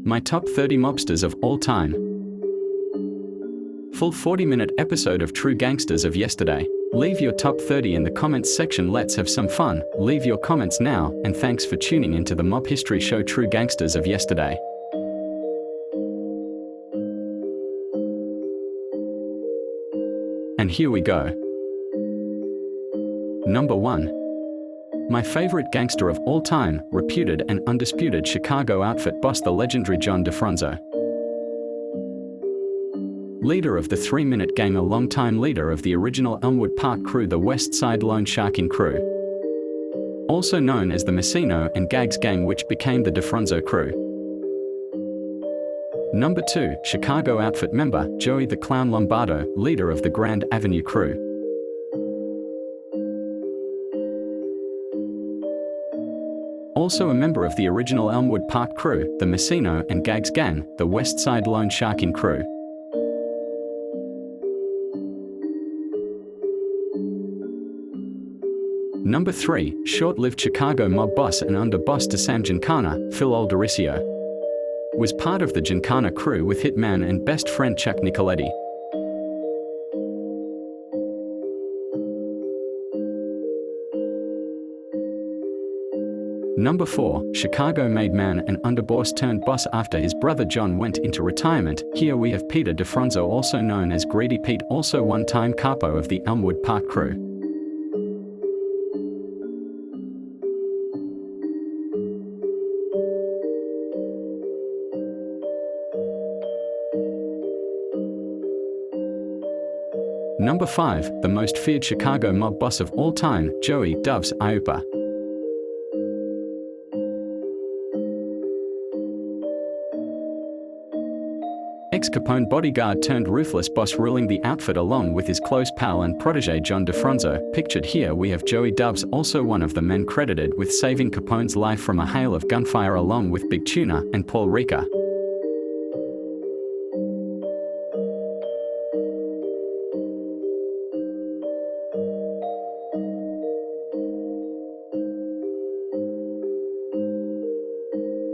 My top 30 mobsters of all time. Full 40-minute episode of True Gangsters of yesterday. Leave your top 30 in the comments section. Let's have some fun. Leave your comments now, and thanks for tuning into the mob history show True Gangsters of yesterday. And here we go. Number 1. My favorite gangster of all time, reputed and undisputed Chicago outfit boss, the legendary John DeFronzo. Leader of the 3-Minute Gang, a longtime leader of the original Elmwood Park crew, the West Side Loan Sharking crew. Also known as the Messino and Gags Gang, which became the DeFronzo crew. Number 2, Chicago outfit member, Joey the Clown Lombardo, leader of the Grand Avenue crew. Also a member of the original Elmwood Park crew, the Messino and Gags Gang, the West Side Loan Sharking crew. Number 3, short-lived Chicago mob boss and underboss to Sam Giancana, Phil Aldericio. Was part of the Giancana crew with hitman and best friend Chuck Nicoletti. Number 4, Chicago made man and underboss turned boss after his brother John went into retirement. Here we have Peter DeFronzo, also known as Greedy Pete, also one-time capo of the Elmwood Park crew. Number 5, the most feared Chicago mob boss of all time, Joey Doves Iupa. Ex-Capone bodyguard turned ruthless boss, ruling the outfit along with his close pal and protege John DeFronzo. Pictured here we have Joey Doves, also one of the men credited with saving Capone's life from a hail of gunfire, along with Big Tuna and Paul Ricca.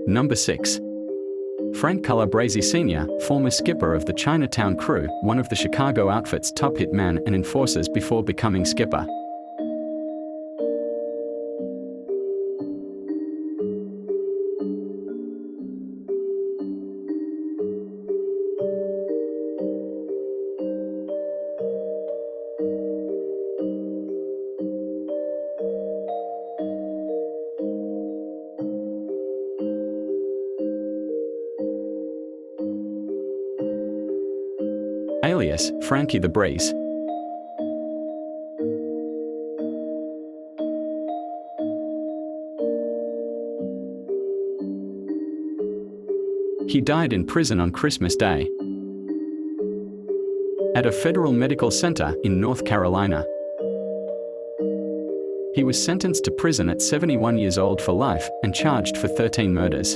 Number 6. Frank Calabrese Sr., former skipper of the Chinatown crew, one of the Chicago outfit's top hitman and enforcers before becoming skipper. Alias, Frankie the Breeze. He died in prison on Christmas Day at a federal medical center in North Carolina. He was sentenced to prison at 71 years old for life and charged for 13 murders.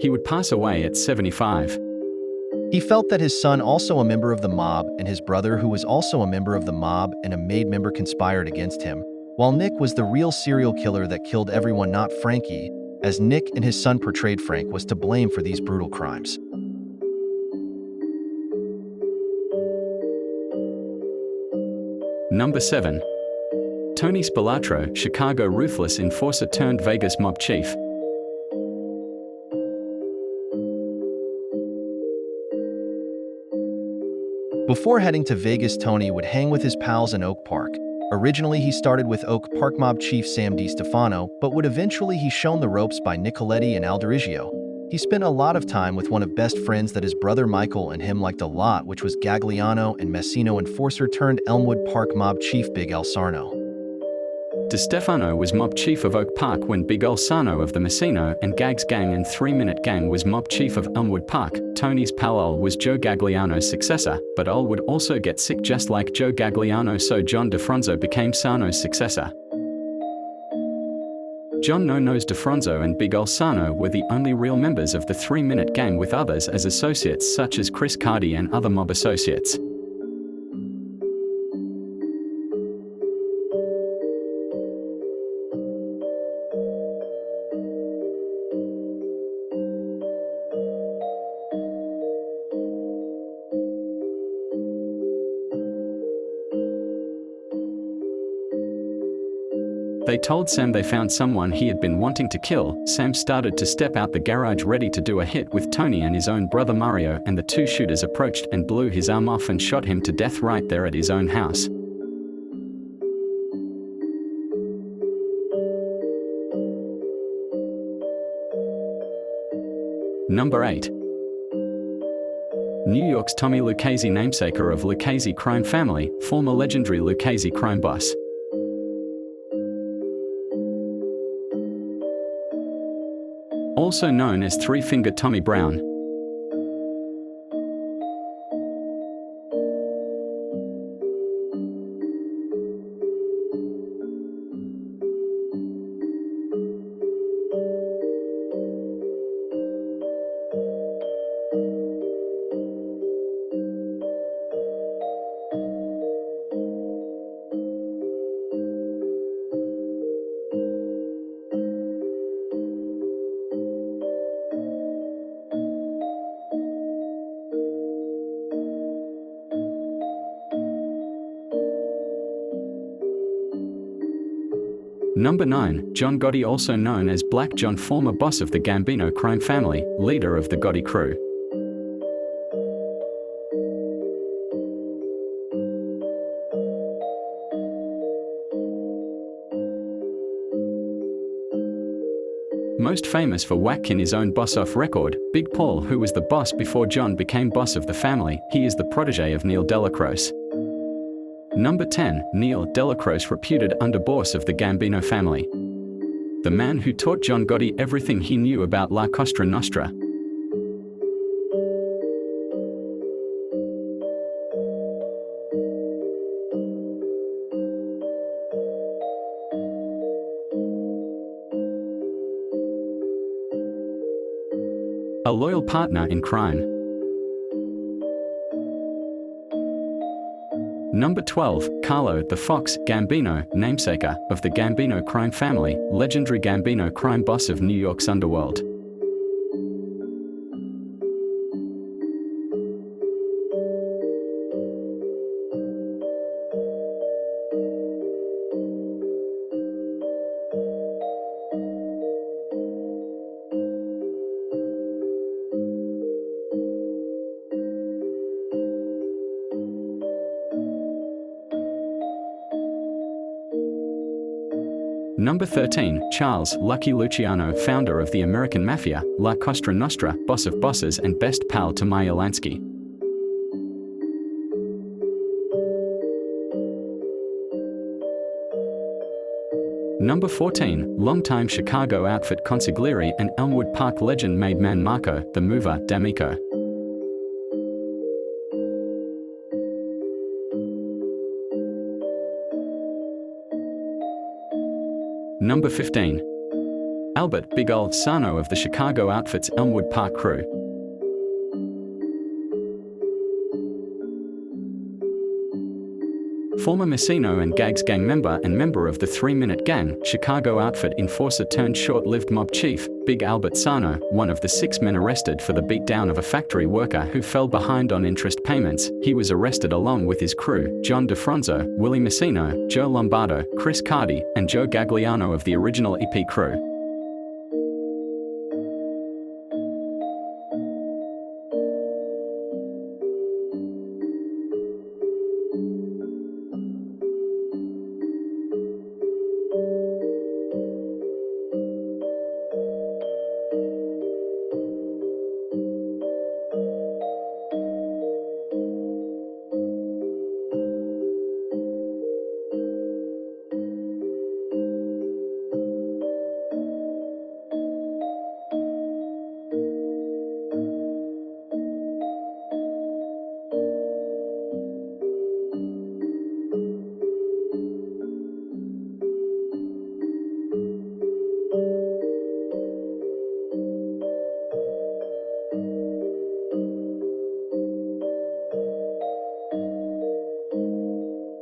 He would pass away at 75. He felt that his son, also a member of the mob, and his brother, who was also a member of the mob and a made member, conspired against him, while Nick was the real serial killer that killed everyone, not Frankie, as Nick and his son portrayed Frank was to blame for these brutal crimes. Number 7. Tony Spilotro, Chicago ruthless enforcer turned Vegas mob chief. Before heading to Vegas, Tony would hang with his pals in Oak Park. Originally, he started with Oak Park mob chief Sam DiStefano, but would eventually he shown the ropes by Nicoletti and Aldericio. He spent a lot of time with one of best friends that his brother Michael and him liked a lot, which was Gagliano and Messino enforcer turned Elmwood Park mob chief Big Al Sarno. DiStefano was mob chief of Oak Park when Big Al Sarno of the Messino and Gags Gang and 3-Minute Gang was mob chief of Elmwood Park. Tony's pal Al was Joe Gagliano's successor, but Al would also get sick just like Joe Gagliano, so John DeFronzo became Sarno's successor. John No-Nose DeFronzo and Big Al Sarno were the only real members of the 3-Minute Gang, with others as associates such as Chris Cardi and other mob associates. They told Sam they found someone he had been wanting to kill. Sam started to step out the garage ready to do a hit with Tony and his own brother Mario, and the two shooters approached and blew his arm off and shot him to death right there at his own house. Number 8. New York's Tommy Lucchese, namesaker of Lucchese crime family, former legendary Lucchese crime boss. Also known as Three-Finger Tommy Brown. Number 9. John Gotti, also known as Black John, former boss of the Gambino crime family, leader of the Gotti crew. Most famous for whacking his own boss off record, Big Paul, who was the boss before John became boss of the family. He is the protege of Neil Delacroce. Number 10. Neil Delacroce, reputed underboss of the Gambino family. The man who taught John Gotti everything he knew about La Cosa Nostra. A loyal partner in crime. Number 12. Carlo the Fox Gambino, namesaker of the Gambino crime family, legendary Gambino crime boss of New York's underworld. Number 13. Charles Lucky Luciano, founder of the American Mafia, La Cosa Nostra, boss of bosses and best pal to Meyer Lansky. Number 14. Longtime Chicago outfit consigliere and Elmwood Park legend Made Man Marco, the Mover, D'Amico. Number 15. Albert Big Ol' Sano of the Chicago outfit's Elmwood Park crew. Former Messino and Gags gang member and member of the 3-Minute Gang, Chicago outfit enforcer turned short-lived mob chief, Big Albert Sano, one of the 6 men arrested for the beatdown of a factory worker who fell behind on interest payments. He was arrested along with his crew, John DeFronzo, Willie Messino, Joe Lombardo, Chris Cardi, and Joe Gagliano of the original EP crew.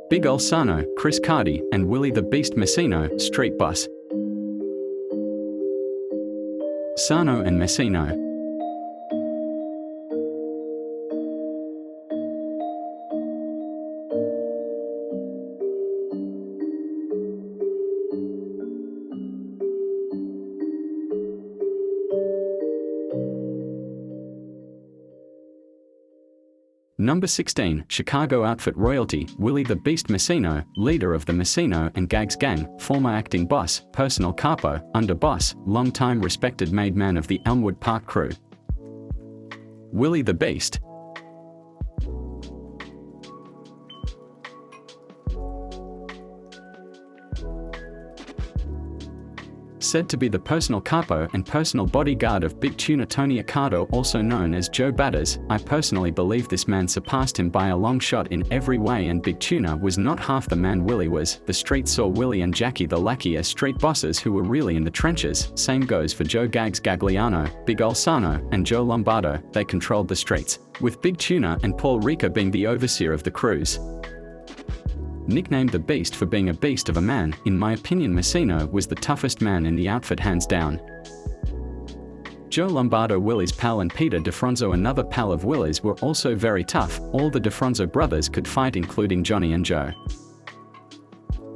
Big Ol' Sano, Chris Cardi, and Willie the Beast Messino, street boss. Sano and Messino. Number 16, Chicago outfit royalty, Willie the Beast Messino, leader of the Messino and Gags gang, former acting boss, personal capo, underboss, long-time respected made man of the Elmwood Park crew. Willie the Beast. Said to be the personal capo and personal bodyguard of Big Tuna Tony Accardo, also known as Joe Batters. I personally believe this man surpassed him by a long shot in every way, and Big Tuna was not half the man Willie was. The street saw Willie and Jackie the Lackey as street bosses who were really in the trenches. Same goes for Joe Gags Gagliano, Big Olsano, and Joe Lombardo. They controlled the streets, with Big Tuna and Paul Rica being the overseer of the crews. Nicknamed the Beast for being a beast of a man, in my opinion Messino was the toughest man in the outfit hands down. Joe Lombardo, Willie's pal, and Peter DeFronzo, another pal of Willie's, were also very tough. All the DeFronzo brothers could fight, including Johnny and Joe.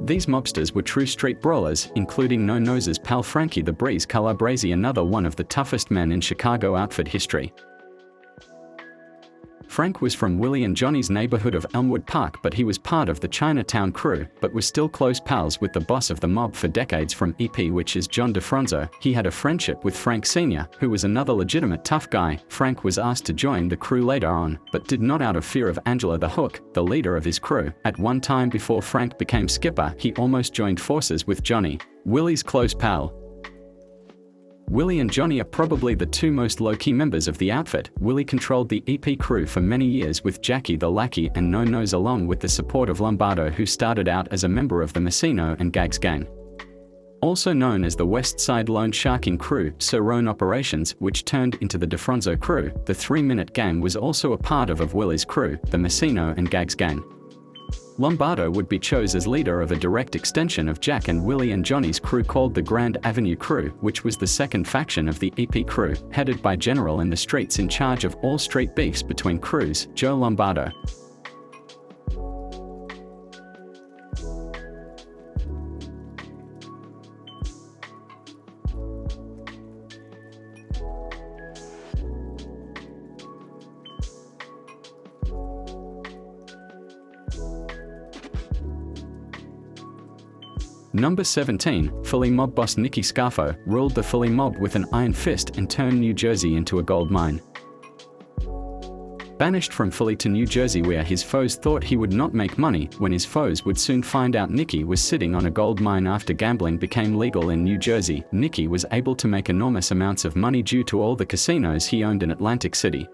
These mobsters were true street brawlers, including No Nose's pal Frankie the Breeze Calabrese, another one of the toughest men in Chicago outfit history. Frank was from Willie and Johnny's neighborhood of Elmwood Park, but he was part of the Chinatown crew, but was still close pals with the boss of the mob for decades from EP, which is John DeFronzo. He had a friendship with Frank Sr., who was another legitimate tough guy. Frank was asked to join the crew later on, but did not out of fear of Angela the Hook, the leader of his crew. At one time before Frank became skipper, he almost joined forces with Johnny, Willie's close pal. Willie and Johnny are probably the two most low-key members of the outfit. Willie controlled the EP crew for many years with Jackie the Lackey and No Nose, along with the support of Lombardo, who started out as a member of the Messino and Gags gang. Also known as the West Side Loan Sharking crew, Sir Roan operations, which turned into the DeFronzo crew. The 3-Minute Gang was also a part of Willie's crew, the Messino and Gags gang. Lombardo would be chosen as leader of a direct extension of Jack and Willie and Johnny's crew called the Grand Avenue crew, which was the second faction of the EP crew, headed by General in the Streets in charge of all street beefs between crews, Joe Lombardo. Number 17, Philly mob boss Nicky Scarfo ruled the Philly mob with an iron fist and turned New Jersey into a gold mine. Banished from Philly to New Jersey, where his foes thought he would not make money, when his foes would soon find out Nicky was sitting on a gold mine after gambling became legal in New Jersey. Nicky was able to make enormous amounts of money due to all the casinos he owned in Atlantic City.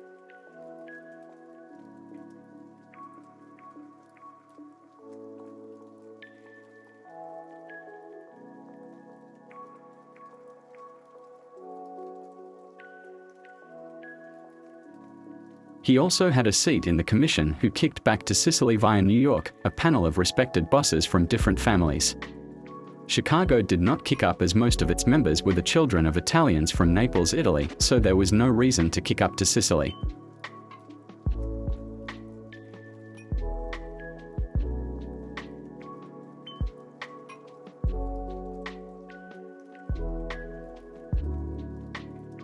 He also had a seat in the commission who kicked back to Sicily via New York, a panel of respected bosses from different families. Chicago did not kick up as most of its members were the children of Italians from Naples, Italy, so there was no reason to kick up to Sicily.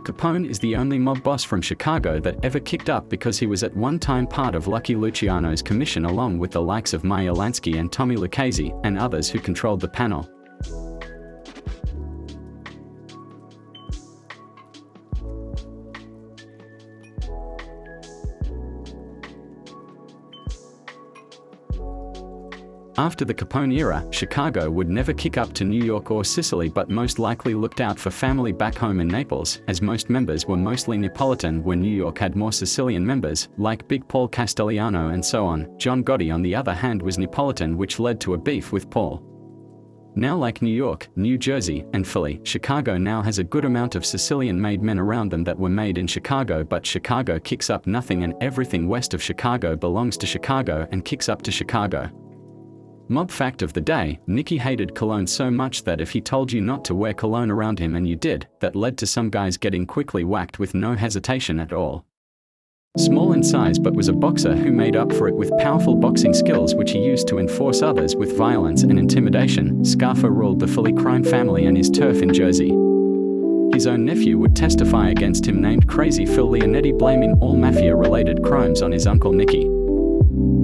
Capone is the only mob boss from Chicago that ever kicked up because he was at one time part of Lucky Luciano's commission, along with the likes of Maya Lansky and Tommy Lucchese and others who controlled the panel. After the Capone era, Chicago would never kick up to New York or Sicily, but most likely looked out for family back home in Naples, as most members were mostly Neapolitan, where New York had more Sicilian members, like Big Paul Castellano and so on. John Gotti, on the other hand, was Neapolitan, which led to a beef with Paul. Now, like New York, New Jersey, and Philly, Chicago now has a good amount of Sicilian-made men around them that were made in Chicago, but Chicago kicks up nothing, and everything west of Chicago belongs to Chicago and kicks up to Chicago. Mob fact of the day: Nicky hated cologne so much that if he told you not to wear cologne around him and you did, that led to some guys getting quickly whacked with no hesitation at all. Small in size but was a boxer who made up for it with powerful boxing skills which he used to enforce others with violence and intimidation. Scarfo ruled the Philly crime family and his turf in Jersey. His own nephew would testify against him, named Crazy Phil Leonetti, blaming all mafia-related crimes on his uncle Nicky.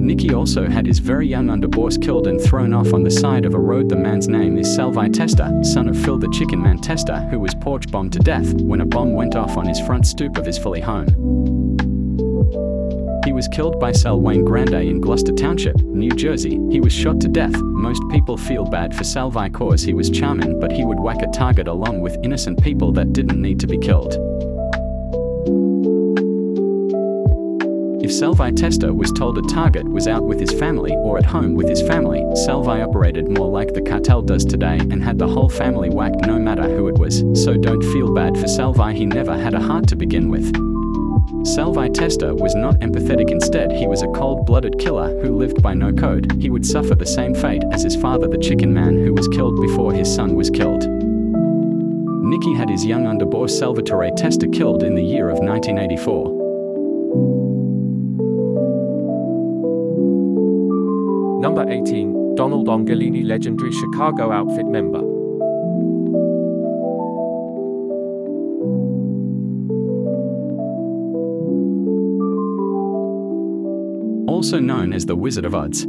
Nicky also had his very young underboss killed and thrown off on the side of a road. The man's name is Salvi Testa, son of Phil the Chicken Man Testa, who was porch bombed to death when a bomb went off on his front stoop of his Philly home. He was killed by Sal Wayne Grande in Gloucester Township, New Jersey. He was shot to death. Most people feel bad for Salvi cause he was charming, but he would whack a target along with innocent people that didn't need to be killed. If Salvi Testa was told a target was out with his family or at home with his family, Salvi operated more like the cartel does today and had the whole family whacked no matter who it was. So don't feel bad for Salvi, he never had a heart to begin with. Salvi Testa was not empathetic, instead he was a cold-blooded killer who lived by no code. He would suffer the same fate as his father the Chicken Man, who was killed before his son was killed. Nicky had his young underboss Salvatore Testa killed in the year of 1984. Number 18, Donald Ongolini, legendary Chicago Outfit member. Also known as the Wizard of Odds.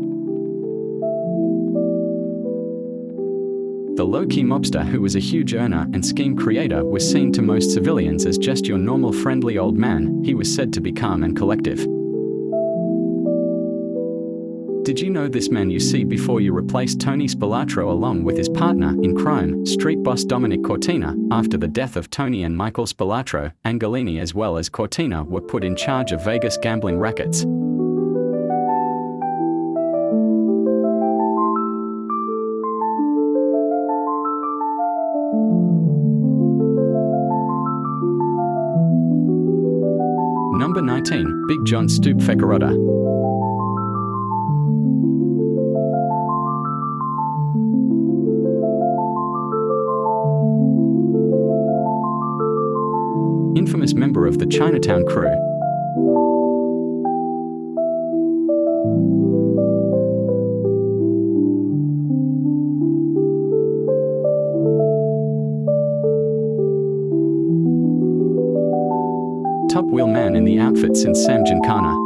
The low-key mobster who was a huge earner and scheme creator was seen to most civilians as just your normal friendly old man. He was said to be calm and collective. Did you know this man you see before you replaced Tony Spilotro along with his partner in crime, street boss Dominic Cortina? After the death of Tony and Michael Spilotro, Angolini as well as Cortina were put in charge of Vegas gambling rackets. Number 19, Big John Stoop Fekarotta. Infamous member of the Chinatown crew. Top wheel man in the outfit since Sam Giancana.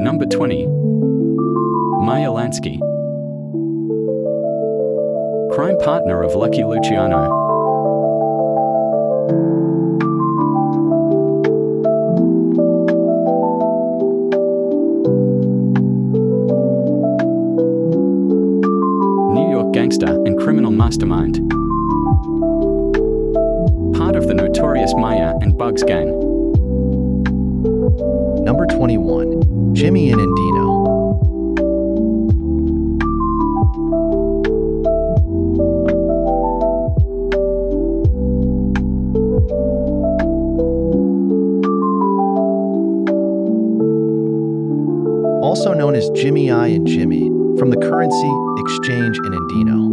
Number 20. Maya Lansky. Crime partner of Lucky Luciano. New York gangster and criminal mastermind. Part of the notorious Maya and Bugs gang. Number 21. Jimmy and Endino. Also known as Jimmy I and Jimmy, from the currency exchange in Endino.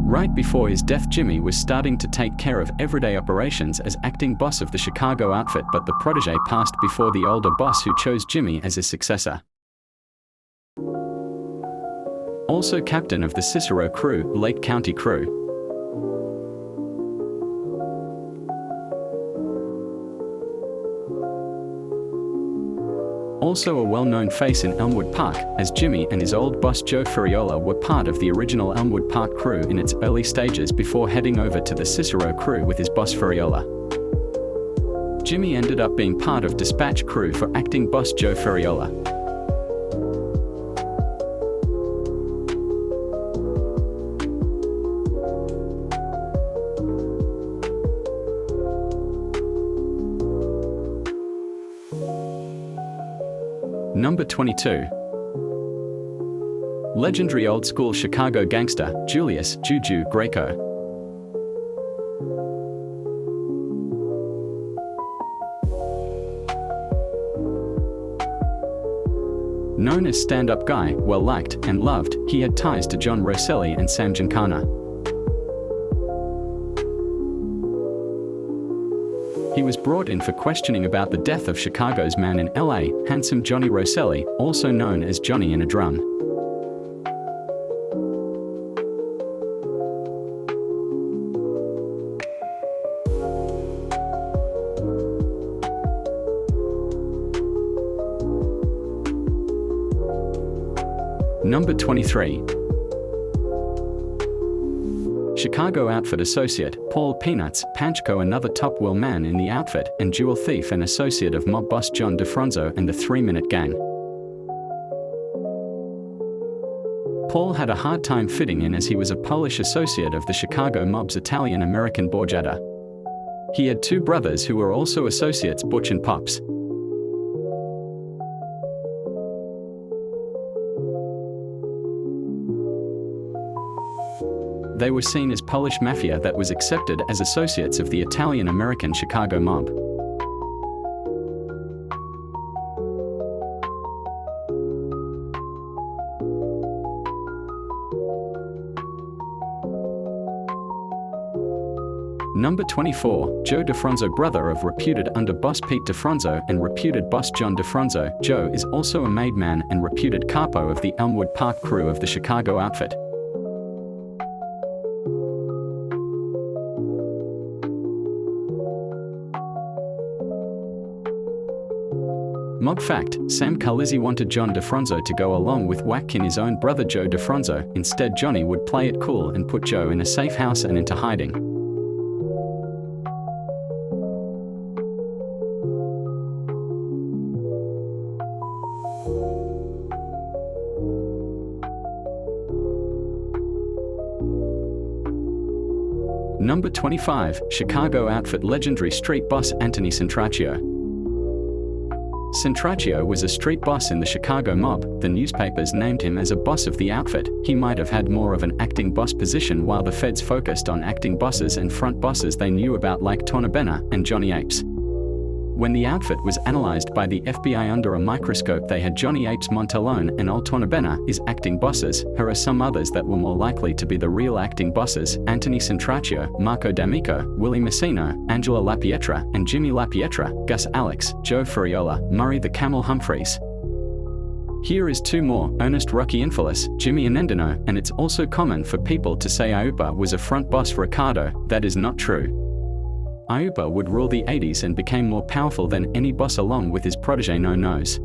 Right before his death, Jimmy was starting to take care of everyday operations as acting boss of the Chicago outfit, but the protege passed before the older boss, who chose Jimmy as his successor. Also captain of the Cicero crew, Lake County crew. Also a well-known face in Elmwood Park, as Jimmy and his old boss Joe Furiola were part of the original Elmwood Park crew in its early stages before heading over to the Cicero crew with his boss Furiola. Jimmy ended up being part of Dispatch crew for acting boss Joe Furiola. Number 22. Legendary old-school Chicago gangster, Julius Juju Greco. Known as stand-up guy, well-liked and loved, he had ties to John Rosselli and Sam Giancana. He was brought in for questioning about the death of Chicago's man in LA, handsome Johnny Rosselli, also known as Johnny in a Drum. Number 23. Chicago outfit associate, Paul Peanuts Panchko, another top wheel man in the outfit, and jewel thief and associate of mob boss John DeFronzo and the 3 Minute Gang. Paul had a hard time fitting in as he was a Polish associate of the Chicago mob's Italian-American Borgata. He had two brothers who were also associates, Butch and Pops. They were seen as Polish mafia that was accepted as associates of the Italian-American Chicago mob. Number 24, Joe DeFronzo, brother of reputed underboss Pete DeFronzo and reputed boss John DeFronzo. Joe is also a made man and reputed capo of the Elmwood Park crew of the Chicago outfit. Mob fact: Sam Calabrese wanted John DeFronzo to go along with whack in his own brother Joe DeFronzo. Instead, Johnny would play it cool and put Joe in a safe house and into hiding. Number 25, Chicago outfit legendary street boss Anthony Centraccio. Centraccio was a street boss in the Chicago mob. The newspapers named him as a boss of the outfit. He might have had more of an acting boss position, while the feds focused on acting bosses and front bosses they knew about, like Tornabena and Johnny Apes. When the outfit was analyzed by the FBI under a microscope, they had Johnny Apes Montalone and Old Tornabena as acting bosses. Here are some others that were more likely to be the real acting bosses: Anthony Centraccio, Marco D'Amico, Willie Messino, Angela LaPietra and Jimmy LaPietra, Gus Alex, Joe Furiola, Murray the Camel Humphreys. Here is two more: Ernest Rocky Infalis, Jimmy Anendino. And it's also common for people to say Iupa was a front boss for Ricardo. That is not true. Iupa would rule the 80s and became more powerful than any boss, along with his protege No Nose.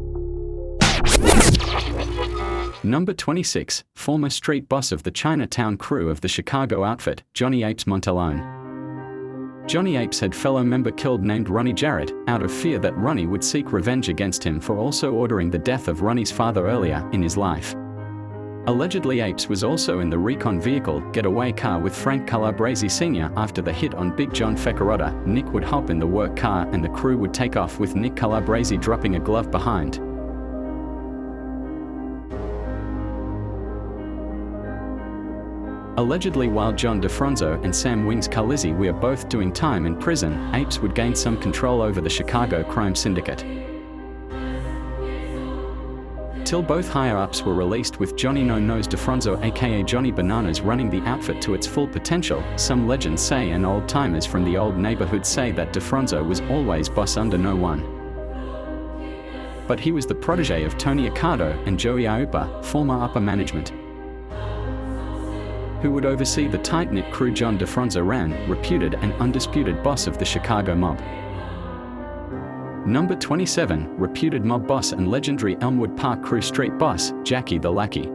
Number 26, former street boss of the Chinatown crew of the Chicago outfit, Johnny Apes Montalone. Johnny Apes had fellow member killed named Ronnie Jarrett, out of fear that Ronnie would seek revenge against him for also ordering the death of Ronnie's father earlier in his life. Allegedly, Apes was also in the recon vehicle getaway car with Frank Calabrese Sr. After the hit on Big John Fecarotta, Nick would hop in the work car and the crew would take off with Nick Calabrese dropping a glove behind. Allegedly, while John DeFronzo and Sam Wings Calabrese were both doing time in prison, Apes would gain some control over the Chicago crime syndicate. Till both higher-ups were released, with Johnny No Nose DeFronzo aka Johnny Bananas running the outfit to its full potential. Some legends say and old-timers from the old neighborhood say that DeFronzo was always boss under no one. But he was the protege of Tony Accardo and Joey Iupa, former upper management, who would oversee the tight-knit crew John DeFronzo ran, reputed and undisputed boss of the Chicago mob. Number 27, reputed mob boss and legendary Elmwood Park crew street boss, Jackie the Lackey.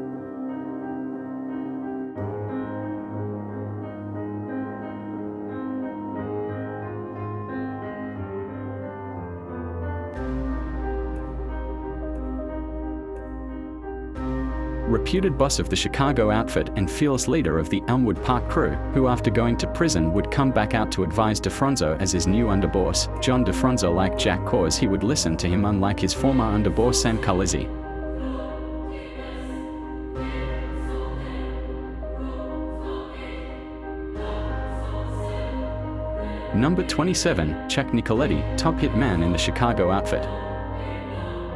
Reputed boss of the Chicago outfit and fearless leader of the Elmwood Park crew, who after going to prison would come back out to advise DeFronzo as his new underboss. John DeFronzo liked Jack cause he would listen to him, unlike his former underboss Sam Calabrese. Number 27, Chuck Nicoletti, top hit man in the Chicago outfit.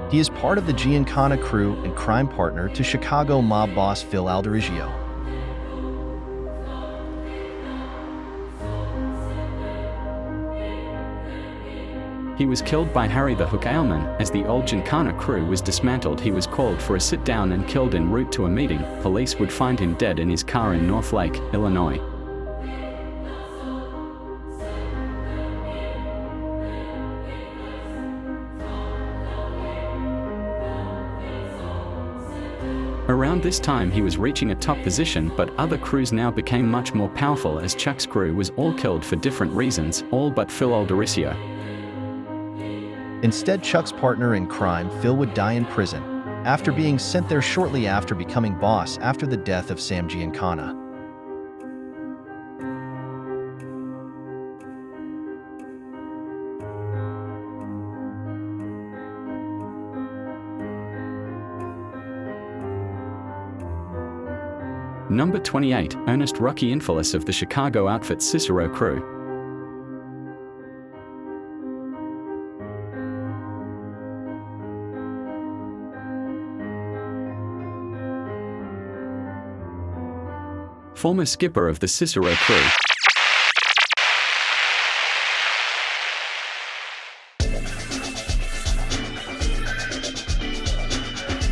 He is part of the Giancana crew and crime partner to Chicago mob boss Phil Alderisio. He was killed by Harry the Hook Ailman. As the old Giancana crew was dismantled, he was called for a sit-down and killed en route to a meeting. Police would find him dead in his car in North Lake, Illinois. Around this time he was reaching a top position, but other crews now became much more powerful as Chuck's crew was all killed for different reasons, all but Phil Alderisio. Instead, Chuck's partner in crime, Phil, would die in prison, after being sent there shortly after becoming boss after the death of Sam Giancana. Number 28, Ernest Rocky Infalis of the Chicago outfit Cicero crew. Former skipper of the Cicero crew.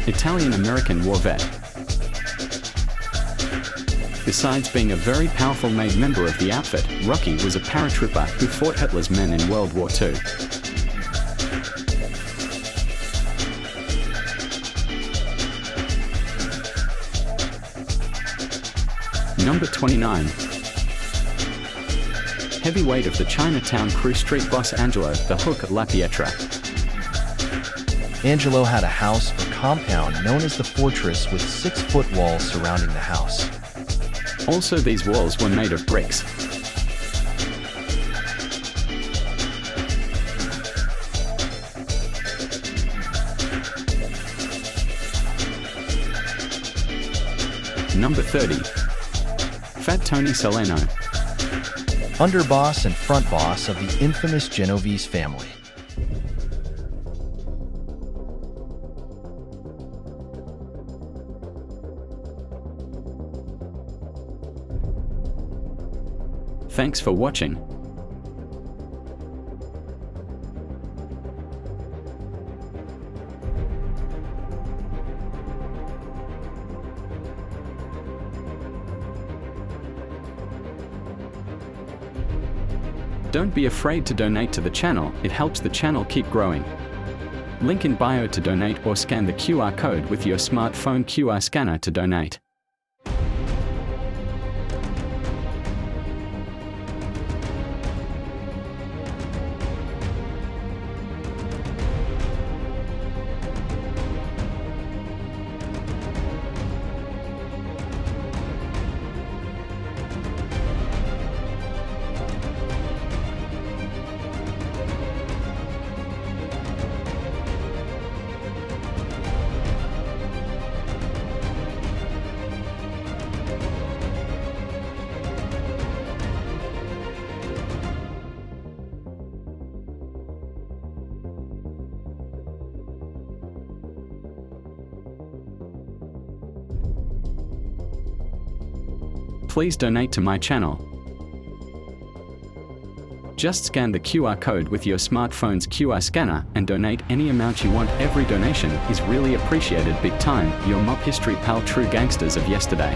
Italian-American war vet. Besides being a very powerful made member of the outfit, Rocky was a paratrooper who fought Hitler's men in World War II. Number 29. Heavyweight of the Chinatown crew street boss Angelo the Hook La Pietra. Angelo had a house or compound known as the Fortress with 6-foot walls surrounding the house. Also, these walls were made of bricks. Number 30. Fat Tony Salerno. Underboss and front boss of the infamous Genovese family. Thanks for watching. Don't be afraid to donate to the channel, it helps the channel keep growing. Link in bio to donate or scan the QR code with your smartphone QR scanner to donate. Please donate to my channel. Just scan the QR code with your smartphone's QR scanner and donate any amount you want. Every donation is really appreciated. Big time, your mob history pal, true gangsters of yesterday.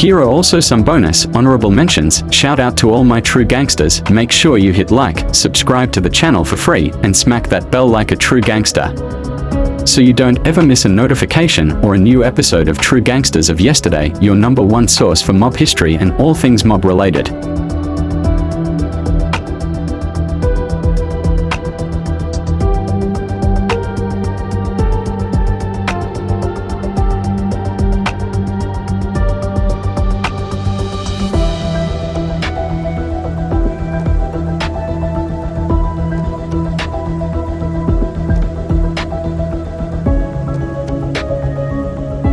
Here are also some bonus, honorable mentions. Shout out to all my true gangsters. Make sure you hit like, subscribe to the channel for free, and smack that bell like a true gangster, so you don't ever miss a notification or a new episode of True Gangsters of Yesterday, your #1 source for mob history and all things mob related.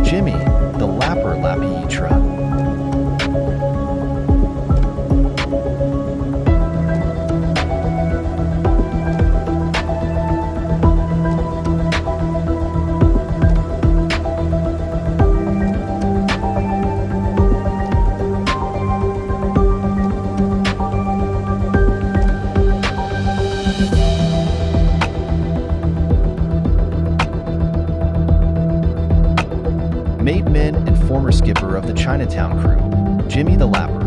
Jimmy, the Lapper Lapietra. Made men and former skipper of the Chinatown crew, Jimmy the Lapper.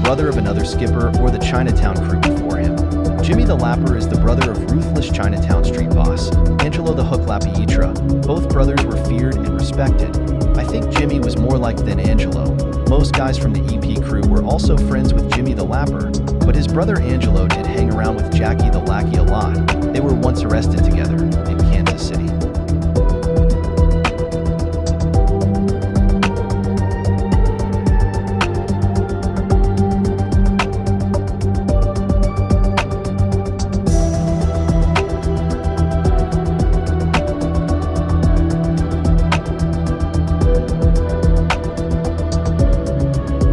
Brother of another skipper or the Chinatown crew before him. Jimmy the Lapper is the brother of ruthless Chinatown street boss, Angelo the Hook Lapietra. Both brothers were feared and respected. I think Jimmy was more liked than Angelo. Most guys from the EP crew were also friends with Jimmy the Lapper, but his brother Angelo did hang around with Jackie the Lackey a lot. They were once arrested together in Kansas City.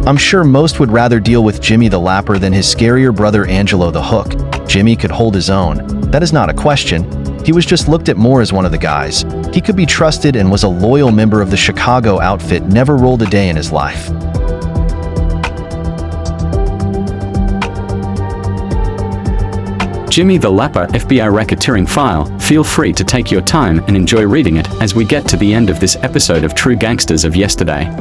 I'm sure most would rather deal with Jimmy the Lapper than his scarier brother Angelo the Hook. Jimmy could hold his own. That is not a question. He was just looked at more as one of the guys. He could be trusted and was a loyal member of the Chicago outfit, never rolled a day in his life. Jimmy the Lapper FBI racketeering file. Feel free to take your time and enjoy reading it as we get to the end of this episode of True Gangsters of Yesterday.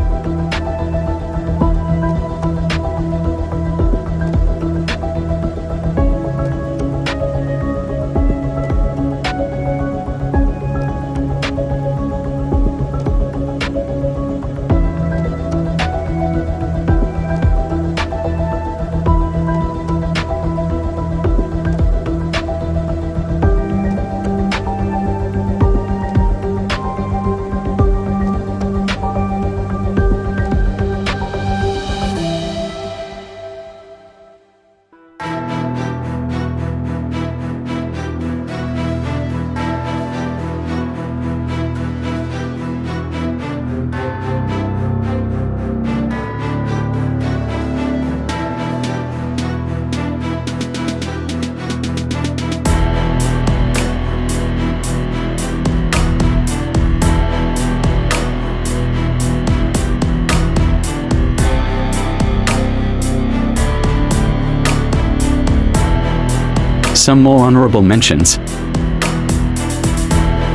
Some more honorable mentions.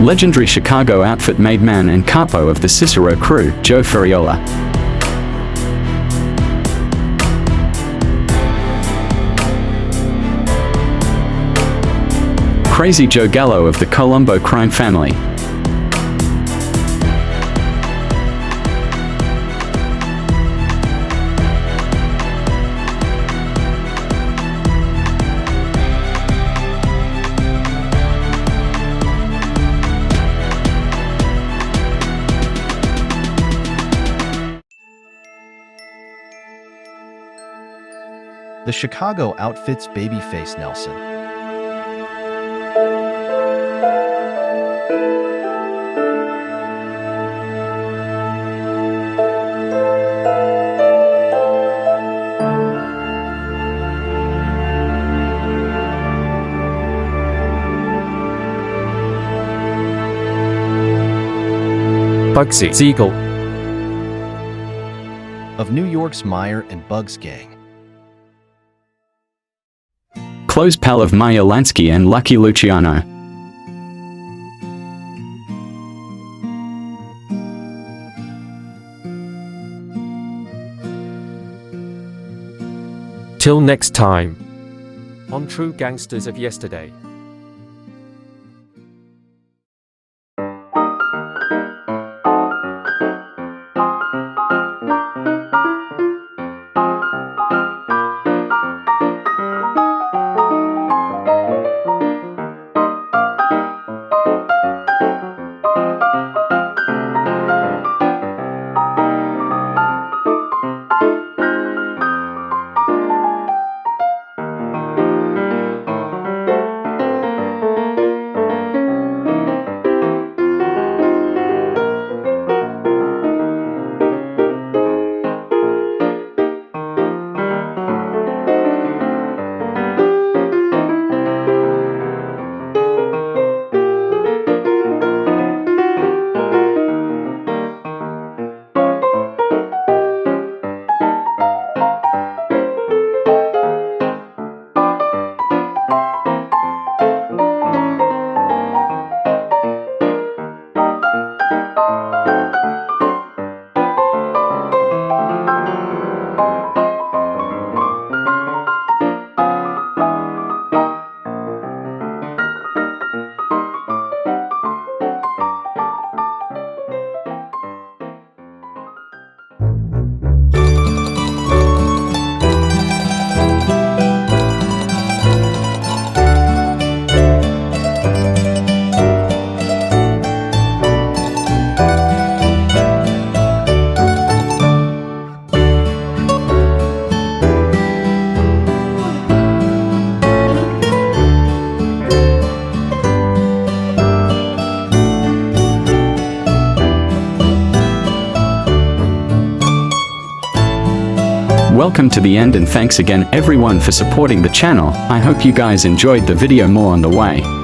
Legendary Chicago outfit made man and capo of the Cicero crew, Joe Ferriola. Crazy Joe Gallo of the Colombo crime family. The Chicago outfit's Babyface Nelson. Bugsy Siegel Of New York's Meyer and Bugs gang. Close pal of Maya Lansky and Lucky Luciano. Till next time on True Gangsters of Yesterday. Welcome to the end and thanks again everyone for supporting the channel. I hope you guys enjoyed the video. More on the way.